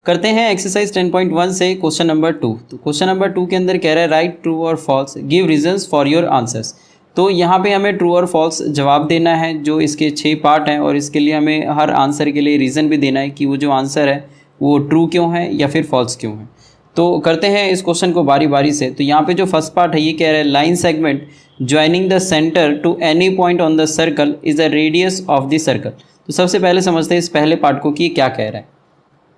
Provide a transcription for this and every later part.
करते हैं एक्सरसाइज 10.1 से क्वेश्चन नंबर 2। तो क्वेश्चन नंबर 2 के अंदर कह रहा है राइट ट्रू और false, give reasons for your answers. तो यहाँ पे हमें ट्रू और फॉल्स जवाब देना है, जो इसके 6 पार्ट हैं, और इसके लिए हमें हर आंसर के लिए रीज़न भी देना है कि वो जो आंसर है वो ट्रू क्यों है या फिर फॉल्स क्यों है। तो करते हैं इस क्वेश्चन को बारी बारी से। तो यहाँ पे जो फर्स्ट पार्ट है ये कह रहा है line segment joining the centre to any point on the circle is the radius of the circle. तो सबसे पहले समझते हैं इस पहले पार्ट को कि क्या कह रहा है।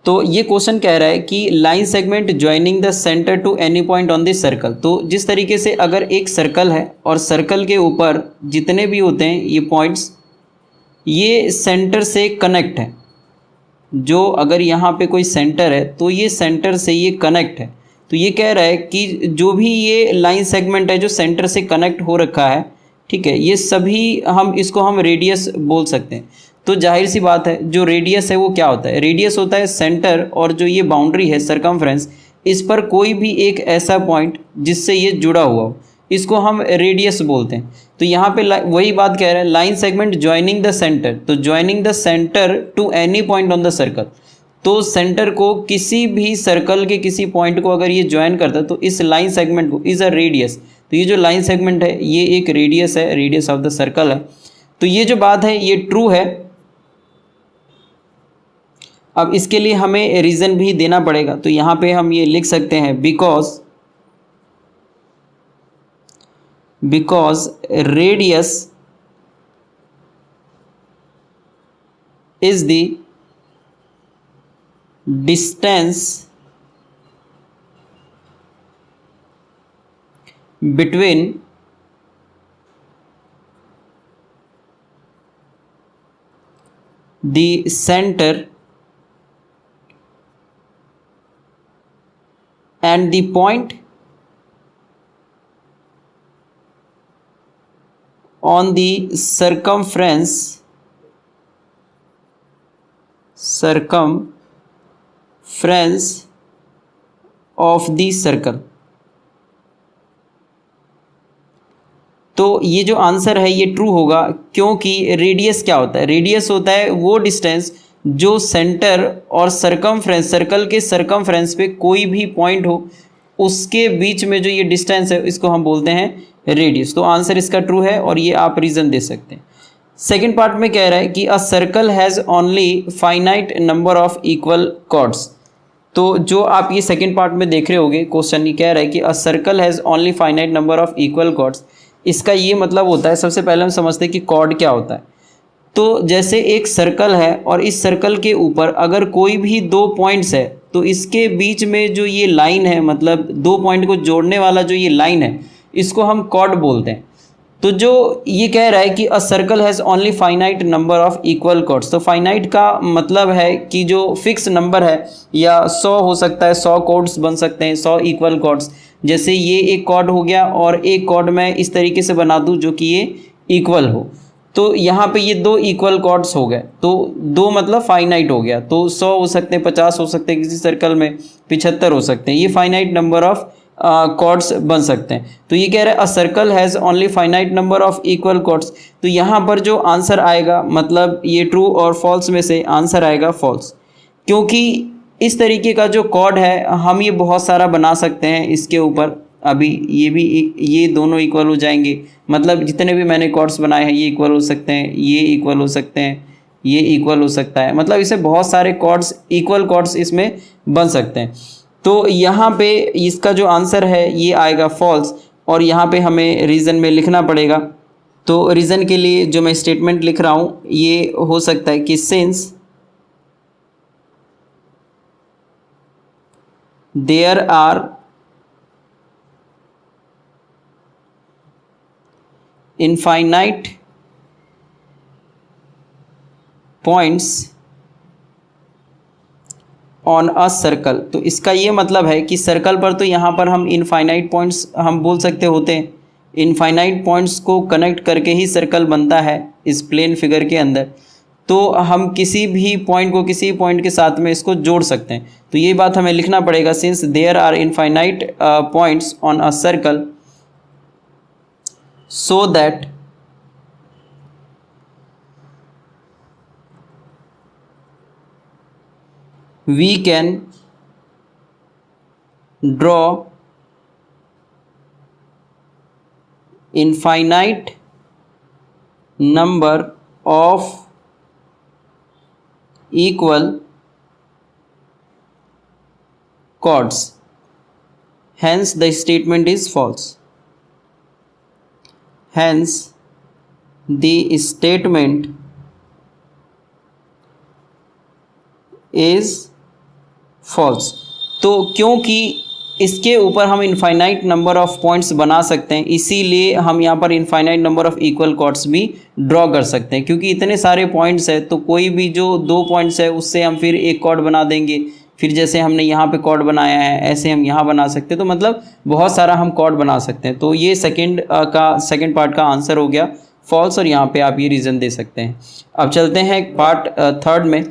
तो ये क्वेश्चन कह रहा है कि line segment joining the centre to any point on this circle. तो जिस तरीके से अगर एक सर्कल है और सर्कल के ऊपर जितने भी होते हैं ये पॉइंट्स, ये सेंटर से कनेक्ट है। जो अगर यहाँ पे कोई सेंटर है तो ये सेंटर से ये कनेक्ट है। तो ये कह रहा है कि जो भी ये लाइन सेगमेंट है जो सेंटर से कनेक्ट हो रखा है, ठीक है, ये सभी हम रेडियस बोल सकते हैं। तो जाहिर सी बात है जो रेडियस है वो क्या होता है, रेडियस होता है सेंटर और जो ये बाउंड्री है सरकमफ्रेंस, इस पर कोई भी एक ऐसा पॉइंट जिससे ये जुड़ा हुआ हो, इसको हम रेडियस बोलते हैं। तो यहाँ पे वही बात कह रहा है line segment joining the centre. तो joining the centre to any point on the circle, तो सेंटर को किसी भी सर्कल के किसी पॉइंट को अगर ये ज्वाइन करता है तो इस लाइन सेगमेंट को इज अ रेडियस। तो ये जो लाइन सेगमेंट है ये एक रेडियस है, रेडियस ऑफ द सर्कल है। तो ये जो बात है ये ट्रू है। अब इसके लिए हमें रीज़न भी देना पड़ेगा। तो यहाँ पे हम ये लिख सकते हैं because radius is the distance between the centre and the point on the circumference of the circle। तो ये जो आंसर है ये ट्रू होगा, क्योंकि रेडियस क्या होता है, रेडियस होता है वो डिस्टेंस जो सेंटर और सरकमफ्रेंस, सर्कल के सरकमफ्रेंस पे कोई भी पॉइंट हो उसके बीच में जो ये डिस्टेंस है इसको हम बोलते हैं रेडियस। तो आंसर इसका ट्रू है और ये आप रीज़न दे सकते हैं। सेकेंड पार्ट में कह रहा है कि a circle has only finite number of equal chords. तो जो आप ये सेकेंड पार्ट में देख रहे होगे क्वेश्चन, ये कह रहा है कि a circle has only finite number of equal chords. इसका ये मतलब होता है, सबसे पहले हम समझते हैं कि कॉर्ड क्या होता है। तो जैसे एक सर्कल है और इस सर्कल के ऊपर अगर कोई भी दो पॉइंट्स है तो इसके बीच में जो ये लाइन है, मतलब दो पॉइंट को जोड़ने वाला जो ये लाइन है, इसको हम कॉर्ड बोलते हैं। तो जो ये कह रहा है कि a circle has only finite number of equal chords. तो फाइनाइट का मतलब है कि जो फिक्स नंबर है, या 100 हो सकता है, 100 कॉर्ड्स बन सकते हैं, 100 इक्वल कॉर्ड्स। जैसे ये एक कॉर्ड हो गया और एक कॉर्ड मैं इस तरीके से बना दूं जो कि ये इक्वल हो। तो यहाँ पे ये दो इक्वल कॉर्ड्स हो गए, तो दो मतलब फाइनाइट हो गया। तो 100 हो सकते हैं, 50 हो सकते हैं, किसी सर्कल में 75 हो सकते हैं, ये फाइनाइट नंबर ऑफ कॉर्ड्स बन सकते हैं। तो ये कह रहा है a circle has only finite number of equal chords. तो यहाँ पर जो आंसर आएगा, मतलब ये ट्रू और फॉल्स में से आंसर आएगा फॉल्स, क्योंकि इस तरीके का जो कॉर्ड है हम ये बहुत सारा बना सकते हैं इसके ऊपर। अभी ये दोनों इक्वल हो जाएंगे, मतलब जितने भी मैंने कॉर्ड्स बनाए हैं ये इक्वल हो सकते हैं, ये इक्वल हो सकते हैं, ये इक्वल हो सकता है, मतलब इसे बहुत सारे कॉर्ड्स, इक्वल कॉर्ड्स इसमें बन सकते हैं। तो यहाँ पे इसका जो आंसर है ये आएगा फॉल्स, और यहाँ पे हमें रीज़न में लिखना पड़ेगा। तो रीज़न के लिए जो मैं स्टेटमेंट लिख रहा हूँ ये हो सकता है कि since there are infinite points on a circle. तो इसका ये मतलब है कि सर्कल पर तो यहाँ पर हम इनफाइनाइट पॉइंट्स हम बोल सकते होते हैं। इनफाइनाइट पॉइंट्स को कनेक्ट करके ही सर्कल बनता है इस प्लेन फिगर के अंदर। तो हम किसी भी पॉइंट को किसी पॉइंट के साथ में इसको जोड़ सकते हैं। तो ये बात हमें लिखना पड़ेगा, since there are infinite points on a circle so that we can draw infinite number of equal chords. Hence the statement is false. Hence the statement is false. तो क्योंकि इसके ऊपर हम इनफाइनाइट नंबर ऑफ पॉइंट्स बना सकते हैं, इसीलिए हम यहाँ पर infinite number of equal chords भी ड्रॉ कर सकते हैं। क्योंकि इतने सारे पॉइंट्स है तो कोई भी जो 2 पॉइंट्स है उससे हम फिर एक कॉर्ड बना देंगे, फिर जैसे हमने यहाँ पे कॉर्ड बनाया है ऐसे हम यहाँ बना सकते हैं। तो मतलब बहुत सारा हम कॉर्ड बना सकते हैं। तो ये सेकंड पार्ट का आंसर हो गया फॉल्स, और यहाँ पे आप ये रीज़न दे सकते हैं। अब चलते हैं पार्ट थर्ड में।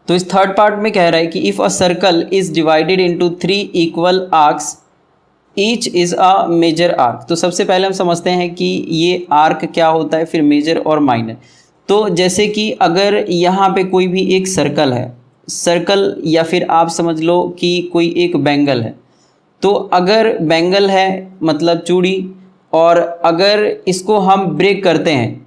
तो इस थर्ड पार्ट में कह रहा है कि if a circle is divided into 3 equal arcs each is a major arc. तो सबसे पहले हम समझते हैं कि ये आर्क क्या होता है, फिर मेजर और माइनर। तो जैसे कि अगर यहाँ पे कोई भी एक सर्कल है, सर्कल या फिर आप समझ लो कि कोई एक बैंगल है, तो अगर बैंगल है मतलब चूड़ी, और अगर इसको हम ब्रेक करते हैं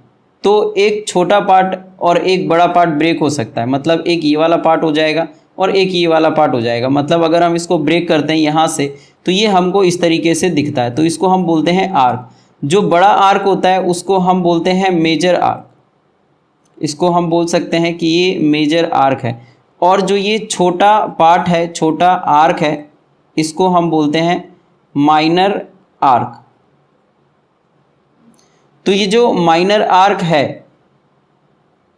तो एक छोटा पार्ट और एक बड़ा पार्ट ब्रेक हो सकता है। मतलब एक ये वाला पार्ट हो जाएगा और एक ये वाला पार्ट हो जाएगा। मतलब अगर हम इसको ब्रेक करते हैं यहाँ से तो ये हमको इस तरीके से दिखता है, तो इसको हम बोलते हैं आर्क। जो बड़ा आर्क होता है उसको हम बोलते हैं मेजर आर्क। इसको हम बोल सकते हैं कि ये मेजर आर्क है। और जो ये छोटा पार्ट है, छोटा आर्क है, इसको हम बोलते हैं माइनर आर्क। तो ये जो माइनर आर्क है,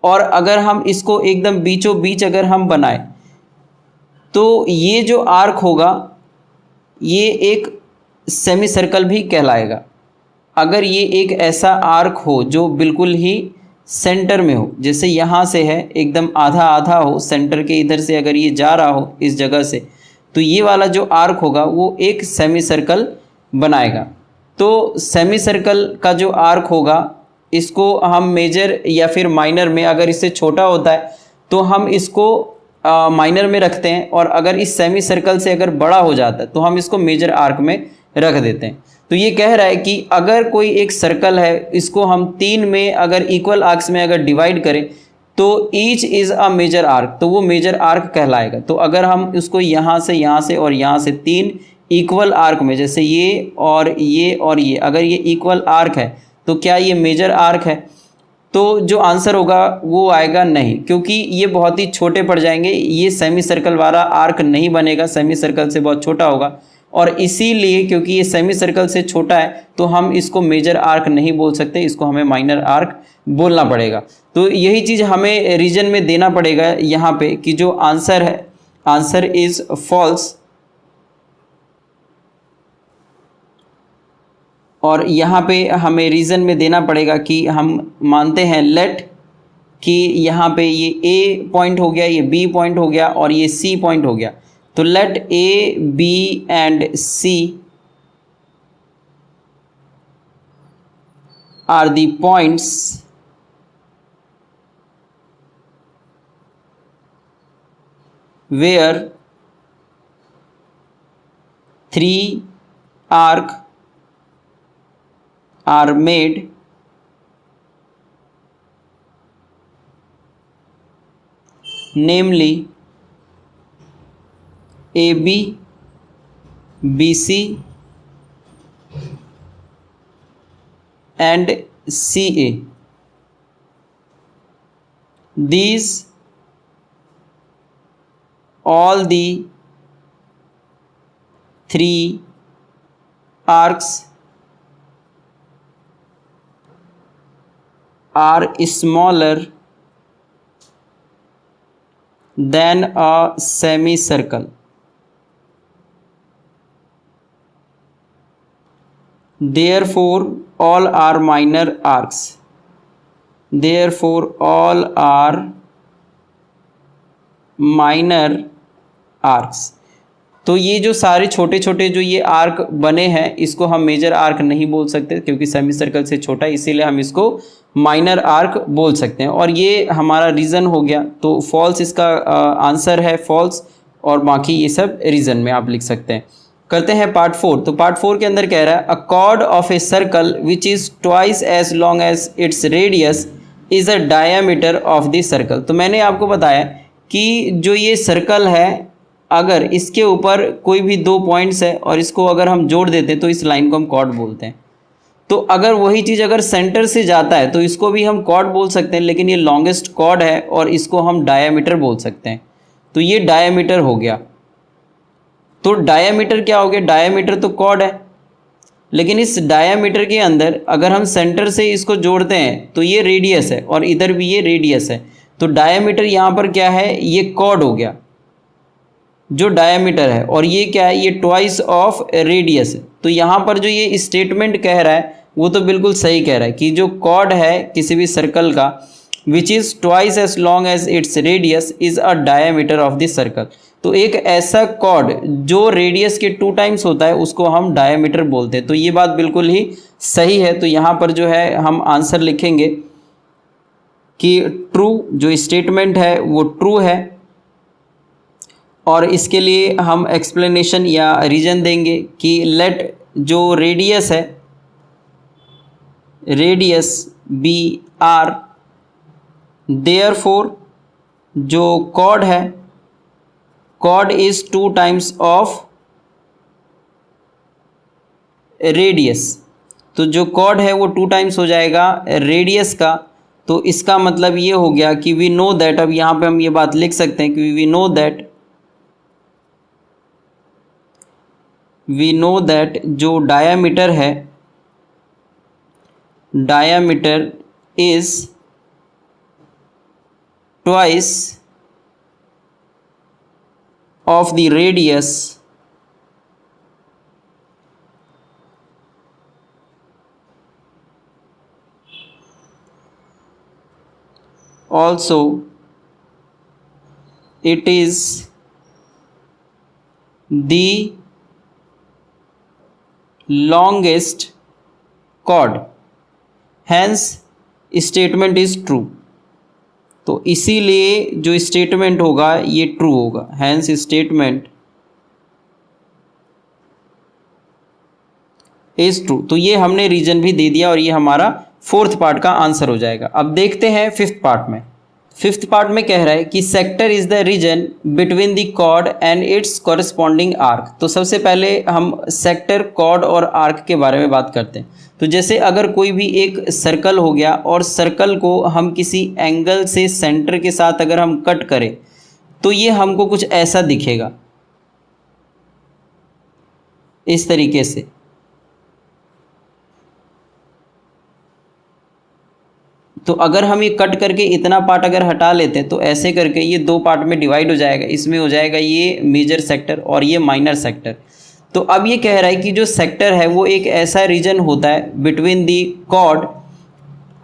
और अगर हम इसको एकदम बीचों बीच अगर हम बनाएं तो ये जो आर्क होगा ये एक सेमी सर्कल भी कहलाएगा। अगर ये एक ऐसा आर्क हो जो बिल्कुल ही सेंटर में हो, जैसे यहाँ से है एकदम आधा आधा हो, सेंटर के इधर से अगर ये जा रहा हो इस जगह से, तो ये वाला जो आर्क होगा वो एक सेमी सर्कल बनाएगा। तो सेमी सर्कल का जो आर्क होगा इसको हम मेजर या फिर माइनर में, अगर इससे छोटा होता है तो हम इसको माइनर में रखते हैं, और अगर इस सेमी सर्कल से अगर बड़ा हो जाता है तो हम इसको मेजर आर्क में रख देते हैं। तो ये कह रहा है कि अगर कोई एक सर्कल है, इसको हम 3 में अगर इक्वल आर्क्स में अगर डिवाइड करें तो each is a major arc, तो वो मेजर आर्क कहलाएगा। तो अगर हम उसको यहाँ से और यहाँ से 3 इक्वल आर्क में, जैसे ये और ये अगर ये इक्वल आर्क है तो क्या ये मेजर आर्क है? तो जो आंसर होगा वो आएगा नहीं, क्योंकि ये बहुत ही छोटे पड़ जाएंगे, ये सेमी सर्कल वाला आर्क नहीं बनेगा, सेमी सर्कल से बहुत छोटा होगा। और इसीलिए क्योंकि ये सेमी सर्कल से छोटा है तो हम इसको मेजर आर्क नहीं बोल सकते, इसको हमें माइनर आर्क बोलना पड़ेगा। तो यही चीज़ हमें रीजन में देना पड़ेगा यहाँ पे कि जो आंसर है, आंसर इज़ फॉल्स। और यहाँ पे हमें रीज़न में देना पड़ेगा कि हम मानते हैं लेट कि यहाँ पे ये ए पॉइंट हो गया, ये बी पॉइंट हो गया और ये सी पॉइंट हो गया। तो let A B and C are the points where 3 arc are made namely AB, BC and CA. These all the 3 arcs are smaller than a semicircle. Therefore all are minor arcs. Therefore all are minor arcs. तो ये जो सारे छोटे छोटे जो ये arc बने हैं इसको हम मेजर आर्क नहीं बोल सकते, क्योंकि सेमी सर्कल से छोटा है, इसीलिए हम इसको माइनर आर्क बोल सकते हैं। और ये हमारा रीज़न हो गया। तो फॉल्स इसका आंसर है, फॉल्स। और बाकी ये सब रीजन में आप लिख सकते हैं। करते हैं पार्ट 4। तो पार्ट 4 के अंदर कह रहा है a chord of a circle which is twice as long as its radius is a diameter of the circle. तो मैंने आपको बताया कि जो ये सर्कल है, अगर इसके ऊपर कोई भी दो पॉइंट्स है और इसको अगर हम जोड़ देते हैं तो इस लाइन को हम कॉर्ड बोलते हैं। तो अगर वही चीज़ अगर सेंटर से जाता है तो इसको भी हम कॉर्ड बोल सकते हैं, लेकिन ये लॉन्गेस्ट कॉर्ड है और इसको हम डायामीटर बोल सकते हैं। तो ये डायामीटर हो गया। तो डायामीटर क्या हो गया? डायामीटर तो कॉर्ड है, लेकिन इस डायामीटर के अंदर अगर हम सेंटर से इसको जोड़ते हैं तो ये रेडियस है और इधर भी ये रेडियस है। तो डायामीटर यहाँ पर क्या है? ये कॉर्ड हो गया जो डायामीटर है, और ये क्या है? ये ट्वाइस ऑफ रेडियस है। तो यहाँ पर जो ये स्टेटमेंट कह रहा है वो तो बिल्कुल सही कह रहा है कि जो कॉर्ड है किसी भी सर्कल का which is twice as long as its radius is a diameter of the circle. तो एक ऐसा कॉर्ड जो रेडियस के 2 टाइम्स होता है उसको हम डायामीटर बोलते हैं। तो ये बात बिल्कुल ही सही है। तो यहाँ पर जो है हम आंसर लिखेंगे कि ट्रू, जो स्टेटमेंट है वो ट्रू है। और इसके लिए हम एक्सप्लेनेशन या रीजन देंगे कि लेट जो रेडियस है, रेडियस बी आर, देयरफॉर जो कॉर्ड है, chord is 2 times of radius. तो जो कॉर्ड है वो 2 टाइम्स हो जाएगा रेडियस का। तो इसका मतलब ये हो गया कि वी नो दैट, अब यहाँ पे हम ये बात लिख सकते हैं कि वी नो दैट जो डायामीटर है, diameter is twice of the radius also it is the longest chord, hence statement is true। तो इसीलिए जो स्टेटमेंट होगा ये ट्रू होगा, hence statement is true। तो ये हमने रीजन भी दे दिया और ये हमारा 4th पार्ट का आंसर हो जाएगा। अब देखते हैं 5th पार्ट में। 5th पार्ट में कह रहा है कि sector is the region between the chord and its corresponding arc. तो सबसे पहले हम सेक्टर, कॉर्ड और आर्क के बारे में बात करते हैं। तो जैसे अगर कोई भी एक सर्कल हो गया और सर्कल को हम किसी एंगल से सेंटर के साथ अगर हम कट करें तो ये हमको कुछ ऐसा दिखेगा, इस तरीके से। तो अगर हम ये कट करके इतना पार्ट अगर हटा लेते हैं तो ऐसे करके ये 2 पार्ट में डिवाइड हो जाएगा। इसमें हो जाएगा ये मेजर सेक्टर और ये माइनर सेक्टर। तो अब ये कह रहा है कि जो सेक्टर है वो एक ऐसा रीजन होता है बिटवीन दी कॉर्ड।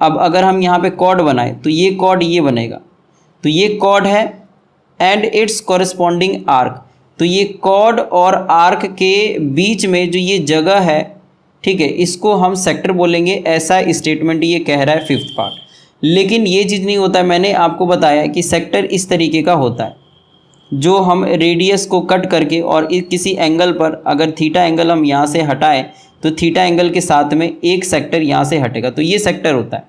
अब अगर हम यहाँ पे कॉर्ड बनाए तो ये कॉर्ड ये बनेगा, तो ये कॉर्ड है एंड इट्स कॉरस्पॉन्डिंग आर्क। तो ये कॉर्ड और आर्क के बीच में जो ये जगह है, ठीक है, इसको हम सेक्टर बोलेंगे। ऐसा स्टेटमेंट ये कह रहा है 5th पार्ट। लेकिन ये चीज़ नहीं होता है, मैंने आपको बताया कि सेक्टर इस तरीके का होता है जो हम रेडियस को कट करके और किसी एंगल पर अगर थीटा एंगल हम यहाँ से हटाएं तो थीटा एंगल के साथ में एक सेक्टर यहाँ से हटेगा, तो ये सेक्टर होता है।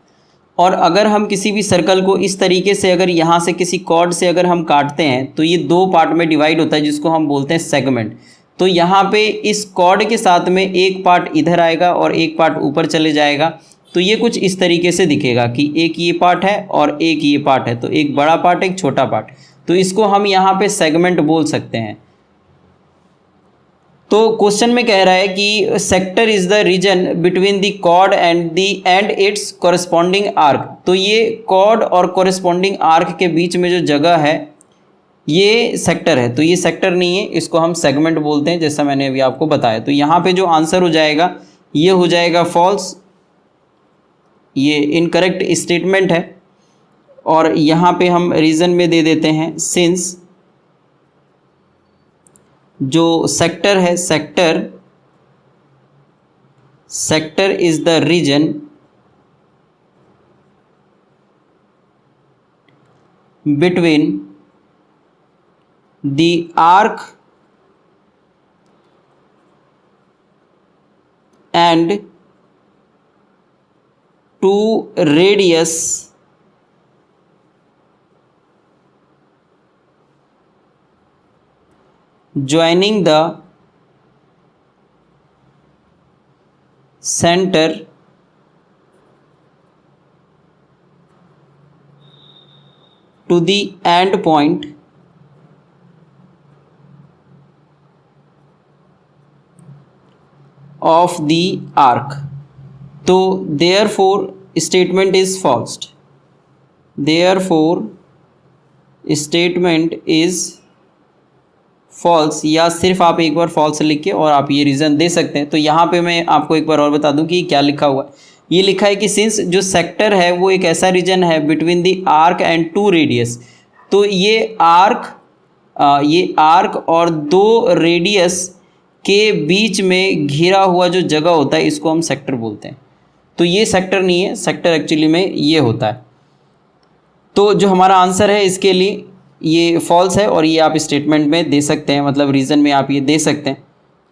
और अगर हम किसी भी सर्कल को इस तरीके से अगर यहाँ से किसी कॉर्ड से अगर हम काटते हैं तो ये 2 पार्ट में डिवाइड होता है जिसको हम बोलते हैं सेगमेंट। तो यहाँ पे इस कॉर्ड के साथ में एक पार्ट इधर आएगा और एक पार्ट ऊपर चले जाएगा। तो ये कुछ इस तरीके से दिखेगा कि एक ये पार्ट है और एक ये पार्ट है, तो एक बड़ा पार्ट एक छोटा पार्ट। तो इसको हम यहाँ पे सेगमेंट बोल सकते हैं। तो क्वेश्चन में कह रहा है कि sector is the region between the chord and its corresponding arc. तो ये कॉर्ड और कॉरस्पॉन्डिंग आर्क के बीच में जो जगह है ये सेक्टर है। तो ये सेक्टर नहीं है, इसको हम सेगमेंट बोलते हैं, जैसा मैंने अभी आपको बताया। तो यहाँ पे जो आंसर हो जाएगा ये हो जाएगा फॉल्स, ये इनकरेक्ट स्टेटमेंट है। और यहाँ पे हम रीज़न में दे देते हैं सिंस जो सेक्टर है, sector is the region between the arc and two radius joining the center to the end point of the arc. तो therefore statement is false. Therefore statement is false, या सिर्फ आप एक बार false लिख के और आप ये रीज़न दे सकते हैं। तो यहाँ पे मैं आपको एक बार और बता दूं कि क्या लिखा हुआ है। ये लिखा है कि सिंस जो सेक्टर है वो एक ऐसा रीजन है between the arc and two radius, तो ये आर्क और दो रेडियस के बीच में घिरा हुआ जो जगह होता है इसको हम सेक्टर बोलते हैं। तो ये सेक्टर नहीं है, सेक्टर एक्चुअली में ये होता है। तो जो हमारा आंसर है इसके लिए ये फॉल्स है और ये आप स्टेटमेंट में दे सकते हैं, मतलब रीज़न में आप ये दे सकते हैं।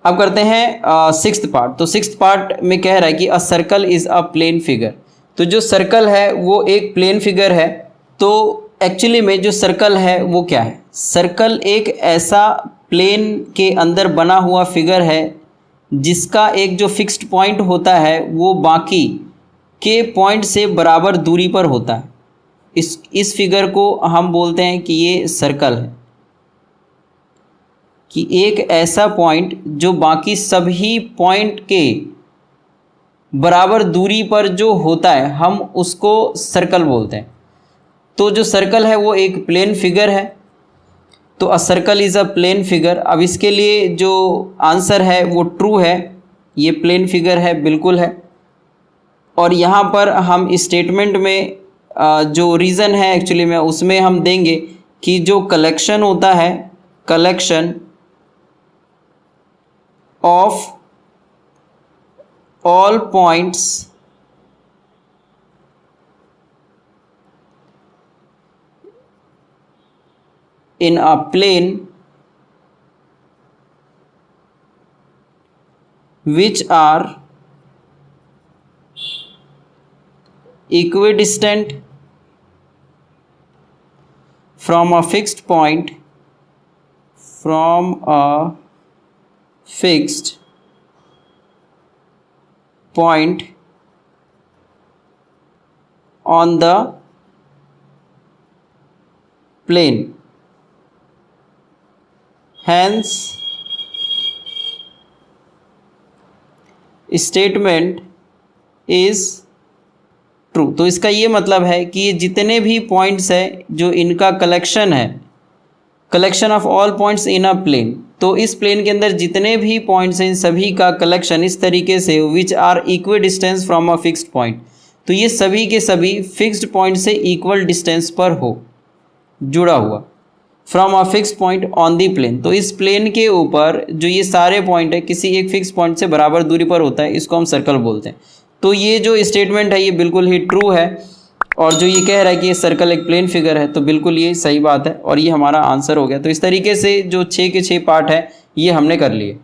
अब करते हैं सिक्स्थ पार्ट। तो सिक्स्थ पार्ट में कह रहा है कि a circle is a plane figure. तो जो सर्कल है वो एक प्लेन फिगर है। तो एक्चुअली में जो सर्कल है वो क्या है? सर्कल एक ऐसा प्लेन के अंदर बना हुआ फिगर है जिसका एक जो फिक्स्ड पॉइंट होता है वो बाकी के पॉइंट से बराबर दूरी पर होता है। इस फिगर को हम बोलते हैं कि ये सर्कल है, कि एक ऐसा पॉइंट जो बाकी सभी पॉइंट के बराबर दूरी पर जो होता है हम उसको सर्कल बोलते हैं। तो जो सर्कल है वो एक प्लेन फिगर है। तो a circle is a plane figure. अब इसके लिए जो आंसर है वो ट्रू है, ये प्लेन फिगर है, बिल्कुल है। और यहाँ पर हम स्टेटमेंट में जो रीज़न है एक्चुअली में उसमें हम देंगे कि जो कलेक्शन होता है, collection of all points in a plane which are equidistant from a fixed point, from a fixed point on the plane. Hence statement is true. तो इसका ये मतलब है कि ये जितने भी पॉइंट्स हैं जो इनका कलेक्शन है, collection of all points in a plane, तो इस प्लेन के अंदर जितने भी पॉइंट्स हैं इन सभी का कलेक्शन इस तरीके से which are equal distance from a fixed point, तो ये सभी के सभी फिक्स्ड पॉइंट से इक्वल डिस्टेंस पर हो, जुड़ा हुआ, from a fix point on the plane. तो इस प्लेन के ऊपर जो ये सारे पॉइंट है किसी एक फिक्स पॉइंट से बराबर दूरी पर होता है, इसको हम सर्कल बोलते हैं। तो ये जो स्टेटमेंट है ये बिल्कुल ही ट्रू है। और जो ये कह रहा है कि ये सर्कल एक प्लेन फिगर है, तो बिल्कुल ये सही बात है और ये हमारा आंसर हो गया। तो इस तरीके से जो 6 के 6 पार्ट है ये हमने कर लिए।